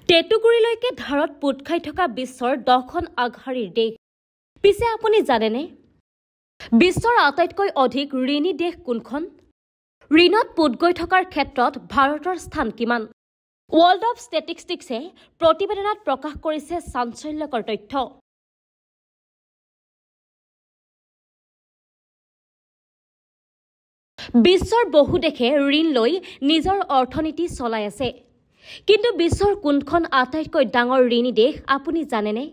টেটুগুৰিলৈকে ধাৰত পোত খাই থকা বিশ্বৰ 10খন আগশাৰীৰ দেশ। পিছে আপুনি জানেনে বিশ্বৰ আটাইতকৈ অধিক ঋণী দেশ কোনখন? ঋণত পোত গৈ থকাৰ ক্ষেত্ৰত ভাৰতৰ স্থান কিমান? ৱৰ্ল্ড অৱ ষ্টেটিষ্টিক্সে প্ৰতিবেদনত প্ৰকাশ কৰিছে চাঞ্চল্যকৰ তথ্য। বিশ্বৰ বহু দেশে ঋণ লৈ নিজৰ অৰ্থনীতি চলাই আছে। কিন্তু বিশ্বৰ কোনখন আটাইতকৈ ডাঙৰ ঋণী দেশ আপুনি জানেনে?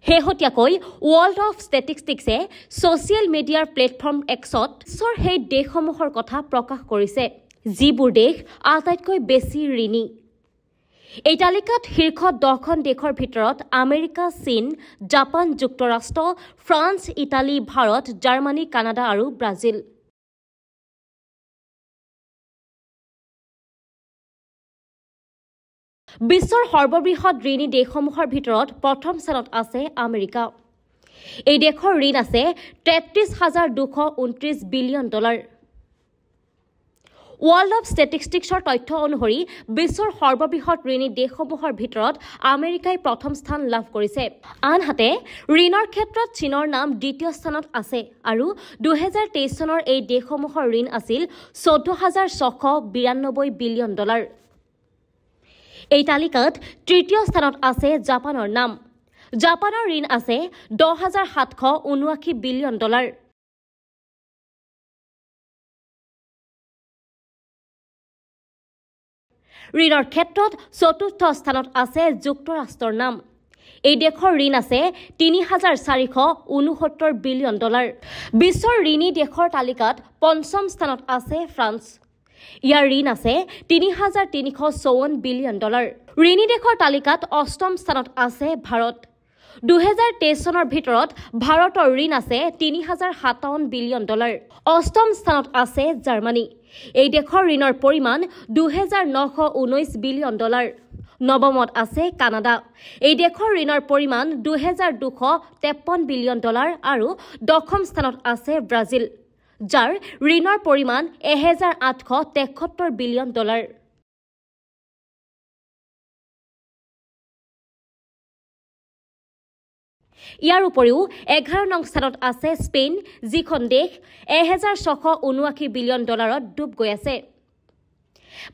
শেহতীয়াকৈ ৱৰ্ল্ড অৱ ষ্টেটিষ্টিক্সে ছ'চিয়েল মিডিয়াৰ প্লেটফৰ্ম এক্সত বিশ্বৰ সেই দেশসমূহৰ কথা প্ৰকাশ কৰিছে যিবোৰ দেশ আটাইতকৈ বেছি ঋণী। এই তালিকাত শীৰ্ষ 10খন দেশৰ ভিতৰত আমেৰিকা, চীন, জাপান, যুক্তৰাষ্ট্ৰ, France, Italy, Bharat, Germany, Canada আৰু ব্ৰাজিল। বিশ্বৰ সৰ্ববৃহৎ ঋণী দেশসমূহৰ ভিতৰত প্ৰথম স্থানত আছে আমেৰিকা। এই দেশৰ ঋণ আছে $33,229 বিলিয়ন। ৱৰ্ল্ড অৱ ষ্টেটিষ্টিক্সৰ তথ্য অনুসৰি বিশ্বৰ সৰ্ববৃহৎ ঋণী দেশসমূহৰ ভিতৰত আমেৰিকাই প্ৰথম স্থান লাভ কৰিছে। আনহাতে ঋণৰ ক্ষেত্ৰত চীনৰ নাম দ্বিতীয় স্থানত আছে আৰু 2023 চনৰ এই দেশসমূহৰ ঋণ আছিল $14,692 বিলিয়ন। এই তালিকাত তৃতীয় স্থানত আছে জাপানৰ নাম। জাপানৰ ঋণ আছে $10,779 বিলিয়ন। ঋণৰ ক্ষেত্ৰত চতুৰ্থ স্থানত আছে যুক্তৰাষ্ট্ৰৰ নাম। এই দেশৰ ঋণ আছে $3,469 বিলিয়ন। বিশ্বৰ ঋণী দেশৰ তালিকাত পঞ্চম স্থানত আছে ফ্ৰান্স। ইয়াৰ ঋণ আছে $3,354 বিলিয়ন। ঋণী দেশৰ তালিকাত অষ্টম স্থানত আছে ভাৰত। 2023 চনৰ ভিতৰত ভাৰতৰ ঋণ আছে $3,057 বিলিয়ন। অষ্টম স্থানত আছে জাৰ্মানী। এই দেশৰ ঋণৰ পৰিমাণ $2,919 বিলিয়ন। নৱমত আছে কানাডা। এই দেশৰ ঋণৰ পৰিমাণ $2,253 বিলিয়ন আৰু দশম স্থানত আছে ব্ৰাজিল, যাৰ ঋণৰ পৰিমাণ $1,873 বিলিয়ন। ইয়াৰ উপৰিও 11 নং স্থানত আছে স্পেইন, যিখন দেশ $1,679 বিলিয়ন ডুব গৈ আছে।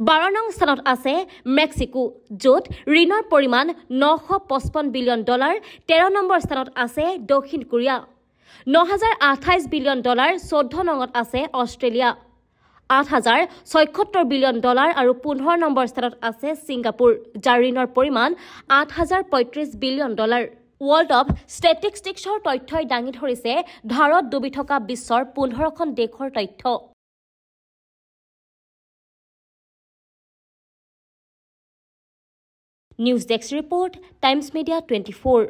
12 নং স্থানত আছে মেক্সিকো, য'ত ঋণৰ পৰিমাণ $955 বিলিয়ন। 13 নম্বৰ স্থানত আছে দক্ষিণ কোৰিয়া, $9,028 বিলিয়ন। 14 নঙত আছে অষ্ট্ৰেলিয়া, $8,076 বিলিয়ন আৰু 15 নম্বৰ স্থানত আছে ছিংগাপুৰ, যাৰ ঋণৰ পৰিমাণ $8,035 বিলিয়ন। ৱৰ্ল্ড অৱ ষ্টেটিষ্টিক্সৰ তথ্যই দাঙি ধৰিছে ধাৰত ডুবি থকা বিশ্বৰ 15খন দেশৰ তথ্য। News desk report, times media 24।